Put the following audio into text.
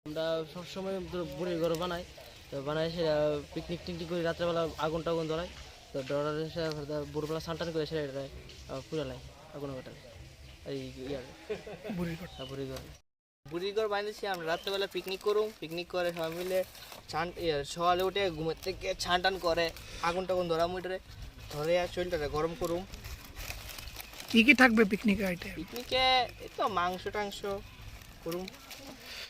আমরা সবসময় বুড়ির ঘর বানাই, তো বানাই সেটা পিকনিক টিকনিক করি, রাত্রেবেলা আগুন টাগুন ধরাই, তো ধরার ভোরবেলা স্নান করে সেটা পুরালাই আগুন কাটাই এই বুড়ির ঘর। বুড়ির ঘর বানিয়েছি আমরা, রাত্রেবেলা পিকনিক করুম, পিকনিক করে সবাই মিলে সকালে উঠে ঘুমের থেকে ছান টান করে আগুন টাগুন ধরা মুটরে ধরে চুলটারে গরম করুম। কি কি থাকবে পিকনিকে আইটেম? পিকনিকে এই তো মাংস টাংস করুম।